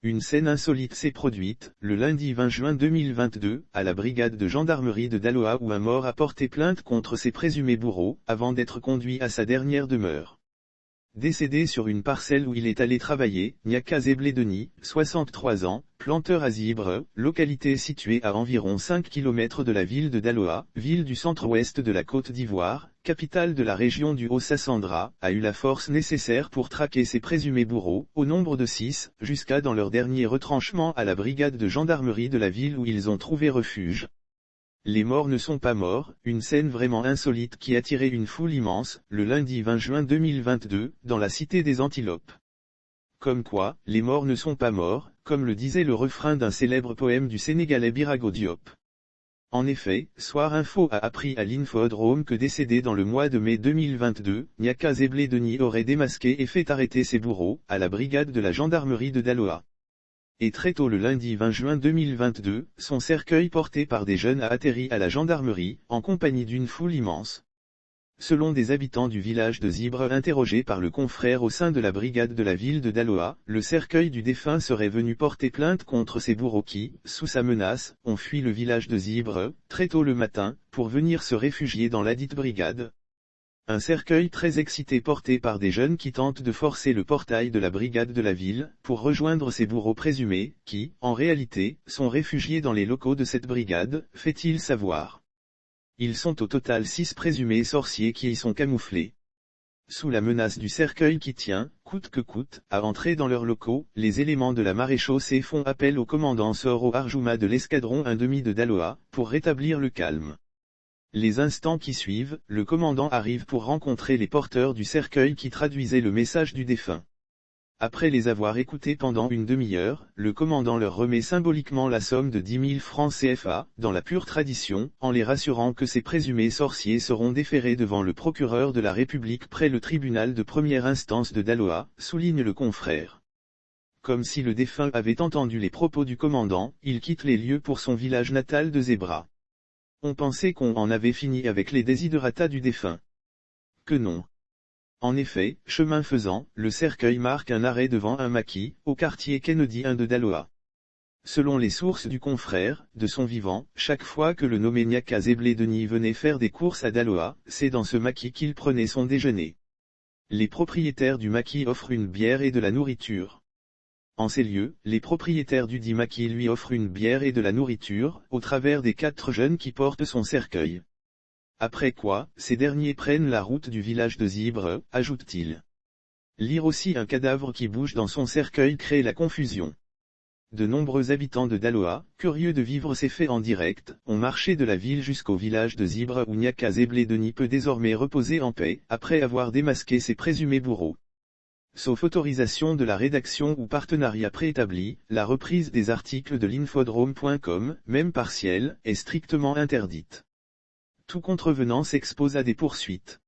Une scène insolite s'est produite, le lundi 20 juin 2022, à la brigade de gendarmerie de Daloa où un mort a porté plainte contre ses présumés bourreaux, avant d'être conduit à sa dernière demeure. Décédé sur une parcelle où il est allé travailler, Niaka Zeblé Denis, 63 ans, planteur à Zibre, localité située à environ 5 km de la ville de Daloa, ville du centre-ouest de la Côte d'Ivoire, capitale de la région du Haut-Sassandra, a eu la force nécessaire pour traquer ses présumés bourreaux, au nombre de 6, jusqu'à dans leur dernier retranchement à la brigade de gendarmerie de la ville où ils ont trouvé refuge. Les morts ne sont pas morts, une scène vraiment insolite qui attirait une foule immense, le lundi 20 juin 2022, dans la cité des Antilopes. Comme quoi, les morts ne sont pas morts, comme le disait le refrain d'un célèbre poème du Sénégalais Birago Diop. En effet, Soir Info a appris à l'Infodrome que décédé dans le mois de mai 2022, Niaka Zeblé Denis aurait démasqué et fait arrêter ses bourreaux, à la brigade de la gendarmerie de Daloa. Et très tôt le lundi 20 juin 2022, son cercueil porté par des jeunes a atterri à la gendarmerie, en compagnie d'une foule immense. Selon des habitants du village de Zibre interrogés par le confrère au sein de la brigade de la ville de Daloa, le cercueil du défunt serait venu porter plainte contre ses bourreaux qui, sous sa menace, ont fui le village de Zibre, très tôt le matin, pour venir se réfugier dans ladite brigade. Un cercueil très excité porté par des jeunes qui tentent de forcer le portail de la brigade de la ville, pour rejoindre ces bourreaux présumés, qui, en réalité, sont réfugiés dans les locaux de cette brigade, fait-il savoir. Ils sont au total 6 présumés sorciers qui y sont camouflés. Sous la menace du cercueil qui tient, coûte que coûte, à entrer dans leurs locaux, les éléments de la maréchaussée font appel au commandant Soro Arjuma de l'escadron 1/2 de Daloa, pour rétablir le calme. Les instants qui suivent, le commandant arrive pour rencontrer les porteurs du cercueil qui traduisaient le message du défunt. Après les avoir écoutés pendant une demi-heure, le commandant leur remet symboliquement la somme de 10 000 francs CFA, dans la pure tradition, en les rassurant que ces présumés sorciers seront déférés devant le procureur de la République près le tribunal de première instance de Daloa, souligne le confrère. Comme si le défunt avait entendu les propos du commandant, il quitte les lieux pour son village natal de Zebra. On pensait qu'on en avait fini avec les desiderata du défunt. Que non. En effet, chemin faisant, le cercueil marque un arrêt devant un maquis, au quartier Kennedy 1 de Daloa. Selon les sources du confrère, de son vivant, chaque fois que le nommé Niaka Zeblé Denis venait faire des courses à Daloa, c'est dans ce maquis qu'il prenait son déjeuner. Les propriétaires du maquis offrent une bière et de la nourriture. En ces lieux, les propriétaires du dit maquis lui offrent une bière et de la nourriture, au travers des 4 jeunes qui portent son cercueil. Après quoi, ces derniers prennent la route du village de Zibre, ajoute-t-il. Lire aussi un cadavre qui bouge dans son cercueil crée la confusion. De nombreux habitants de Daloa, curieux de vivre ces faits en direct, ont marché de la ville jusqu'au village de Zibre où Niaka Zeblé Denis peut désormais reposer en paix, après avoir démasqué ses présumés bourreaux. Sauf autorisation de la rédaction ou partenariat préétabli, la reprise des articles de l'infodrome.com, même partielle, est strictement interdite. Tout contrevenant s'expose à des poursuites.